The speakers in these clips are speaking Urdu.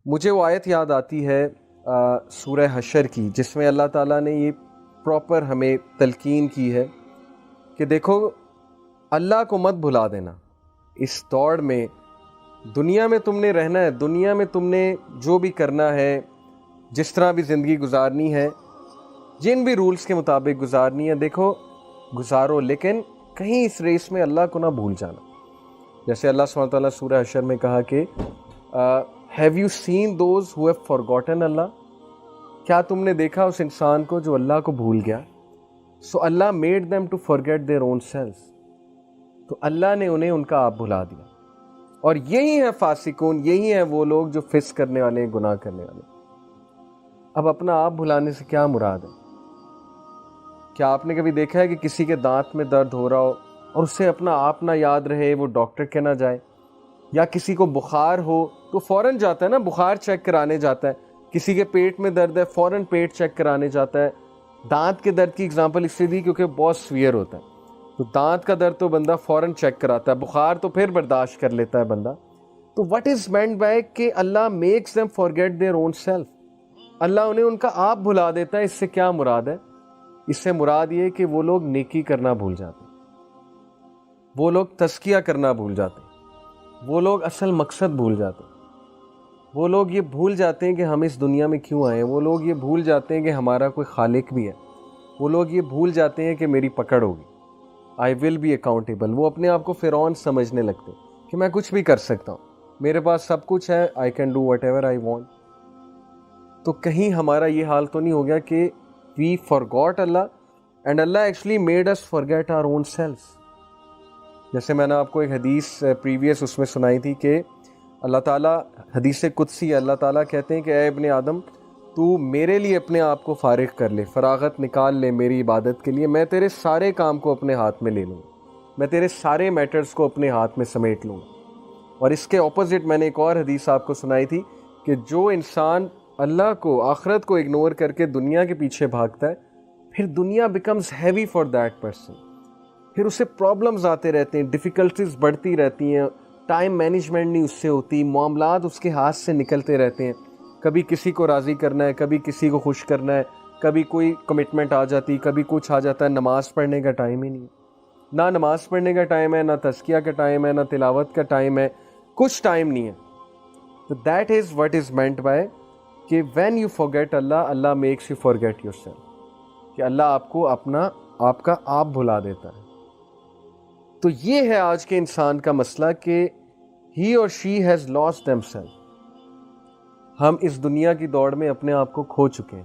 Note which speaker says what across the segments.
Speaker 1: مجھے وہ آیت یاد آتی ہے سورہ حشر کی، جس میں اللہ تعالیٰ نے یہ پراپر ہمیں تلقین کی ہے کہ دیکھو اللہ کو مت بھلا دینا اس دوڑ میں. دنیا میں تم نے رہنا ہے، دنیا میں تم نے جو بھی کرنا ہے، جس طرح بھی زندگی گزارنی ہے، جن بھی رولز کے مطابق گزارنی ہے، دیکھو گزارو، لیکن کہیں اس ریس میں اللہ کو نہ بھول جانا. جیسے اللہ سبحانہ تعالیٰ سورہ حشر میں کہا کہ have you seen those who have forgotten Allah, کیا تم نے دیکھا اس انسان کو جو اللہ کو بھول گیا؟ So Allah made them to forget their own selves. تو اللہ نے انہیں ان کا آپ بھلا دیا. اور یہی ہے فاسقون، یہی ہے وہ لوگ جو فسق کرنے والے ہیں، گناہ کرنے والے. اب اپنا آپ بھلانے سے کیا مراد ہے؟ کیا آپ نے کبھی دیکھا ہے کہ کسی کے دانت میں درد ہو رہا ہو اور اسے اپنا آپ نہ یاد رہے، وہ ڈاکٹر کے نہ جائے؟ یا کسی کو بخار ہو تو فوراً جاتا ہے نا، بخار چیک کرانے جاتا ہے. کسی کے پیٹ میں درد ہے فوراً پیٹ چیک کرانے جاتا ہے. دانت کے درد کی اگزامپل اس سے دی کیونکہ بہت سویئر ہوتا ہے، تو دانت کا درد تو بندہ فوراً چیک کراتا ہے، بخار تو پھر برداشت کر لیتا ہے بندہ. تو وٹ از مینٹ بائی کہ Allah makes them forget their own self. Allah انہیں ان کا آپ بھلا دیتا ہے. اس سے کیا مراد ہے؟ اس سے مراد یہ کہ وہ لوگ نیکی کرنا بھول جاتے ہیں، وہ لوگ تزکیہ کرنا بھول جاتے ہیں، وہ لوگ اصل مقصد بھول جاتے ہیں، وہ لوگ یہ بھول جاتے ہیں کہ ہم اس دنیا میں کیوں آئے ہیں، وہ لوگ یہ بھول جاتے ہیں کہ ہمارا کوئی خالق بھی ہے، وہ لوگ یہ بھول جاتے ہیں کہ میری پکڑ ہوگی، آئی ول بی اکاؤنٹیبل. وہ اپنے آپ کو فرعون سمجھنے لگتے ہیں کہ میں کچھ بھی کر سکتا ہوں، میرے پاس سب کچھ ہے، I can do what ever I want. تو کہیں ہمارا یہ حال تو نہیں ہو گیا کہ وی forgot Allah and Allah actually made us forget our own selves. جیسے میں نے آپ کو ایک حدیث پریویس اس میں سنائی تھی کہ اللہ تعالیٰ، حدیث قدسی، اللہ تعالیٰ کہتے ہیں کہ اے ابن آدم، تو میرے لیے اپنے آپ کو فارغ کر لے، فراغت نکال لے میری عبادت کے لیے، میں تیرے سارے کام کو اپنے ہاتھ میں لے لوں، میں تیرے سارے میٹرز کو اپنے ہاتھ میں سمیٹ لوں. اور اس کے اپوزٹ میں نے ایک اور حدیث آپ کو سنائی تھی کہ جو انسان اللہ کو، آخرت کو اگنور کر کے دنیا کے پیچھے بھاگتا ہے، پھر دنیا becomes heavy for that person. پھر اسے پرابلمز آتے رہتے ہیں، ڈیفیکلٹیز بڑھتی رہتی ہیں، ٹائم مینجمنٹ نہیں اس سے ہوتی، معاملات اس کے ہاتھ سے نکلتے رہتے ہیں. کبھی کسی کو راضی کرنا ہے، کبھی کسی کو خوش کرنا ہے، کبھی کوئی کمٹمنٹ آ جاتی، کبھی کچھ آ جاتا ہے. نماز پڑھنے کا ٹائم ہی نہیں، نہ نماز پڑھنے کا ٹائم ہے، نہ تزکیہ کا ٹائم ہے، نہ تلاوت کا ٹائم ہے، کچھ ٹائم نہیں ہے. تو that is what is meant by کہ when you forget Allah, Allah makes you forget yourself. کہ اللہ آپ کو اپنا، آپ کا آپ بھلا دیتا ہے. تو یہ ہے آج کے انسان کا مسئلہ کہ he or she has lost themselves. ہم اس دنیا کی دوڑ میں اپنے آپ کو کھو چکے ہیں.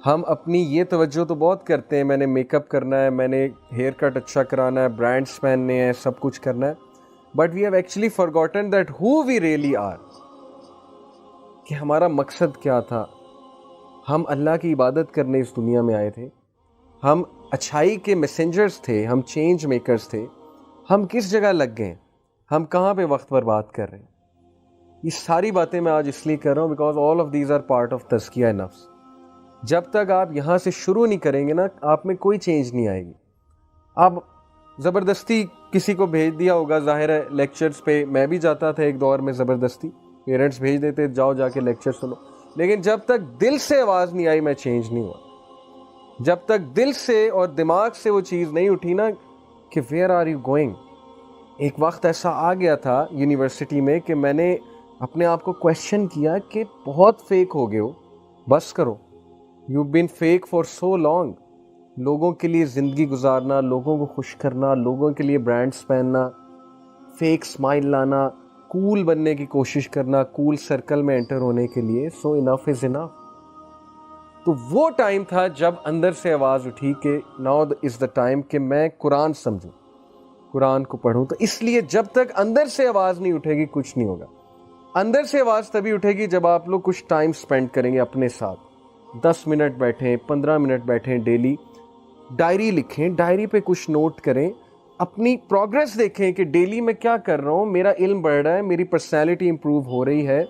Speaker 1: ہم اپنی یہ توجہ تو بہت کرتے ہیں، میں نے میک اپ کرنا ہے، میں نے ہیئر کٹ اچھا کرانا ہے، برانڈس پہننے ہیں، سب کچھ کرنا ہے. But we have actually forgotten that who we really are. کہ ہمارا مقصد کیا تھا. ہم اللہ کی عبادت کرنے اس دنیا میں آئے تھے، ہم اچھائی کے میسنجرز تھے، ہم چینج میکرز تھے. ہم کس جگہ لگ گئے، ہم کہاں پہ وقت برباد کر رہے ہیں؟ یہ ساری باتیں میں آج اس لیے کر رہا ہوں because all of these are part of تزکیہ نفس. جب تک آپ یہاں سے شروع نہیں کریں گے نا، آپ میں کوئی چینج نہیں آئے گی. آپ زبردستی کسی کو بھیج دیا ہوگا، ظاہر ہے لیکچرز پہ میں بھی جاتا تھا ایک دور میں، زبردستی پیرنٹس بھیج دیتے جاؤ جا کے لیکچر سنو، لیکن جب تک دل سے آواز نہیں آئی میں چینج نہیں ہوا. جب تک دل سے اور دماغ سے وہ چیز نہیں اٹھی نا کہ ویئر آر یو گوئنگ. ایک وقت ایسا آ گیا تھا یونیورسٹی میں کہ میں نے اپنے آپ کو کویشچن کیا کہ بہت فیک ہو گئے ہو، بس کرو. You been fake for so long. لوگوں کے لیے زندگی گزارنا، لوگوں کو خوش کرنا، لوگوں کے لیے برانڈس پہننا، فیک اسمائل لانا، کول بننے کی کوشش کرنا، کول سرکل میں انٹر ہونے کے لیے. سو انف از انف. تو وہ ٹائم تھا جب اندر سے آواز اٹھی کہ ناؤ از دا ٹائم کہ میں قرآن سمجھوں، قرآن کو پڑھوں. تو اس لیے جب تک اندر سے آواز نہیں اٹھے گی کچھ نہیں ہوگا. اندر سے آواز تبھی اٹھے گی جب آپ لوگ کچھ ٹائم سپینڈ کریں گے اپنے ساتھ. 10 منٹ بیٹھیں، 15 منٹ بیٹھیں ڈیلی، ڈائری لکھیں، ڈائری پہ کچھ نوٹ کریں، اپنی پروگرس دیکھیں کہ ڈیلی میں کیا کر رہا ہوں، میرا علم بڑھ رہا ہے، میری پرسنالٹی امپروو ہو رہی ہے،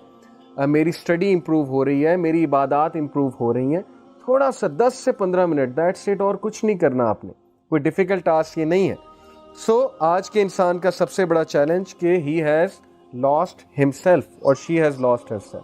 Speaker 1: میری اسٹڈی امپروو ہو رہی ہے، میری عبادات امپروو ہو رہی ہیں. تھوڑا سا 10 سے 15 منٹ، دیٹس اٹ. اور کچھ نہیں کرنا آپ نے، کوئی ڈیفیکلٹ ٹاسک یہ نہیں ہے. سو آج کے انسان کا سب سے بڑا چیلنج کہ ہی ہیز لاسٹ ہمسیلف اور she has lost her self.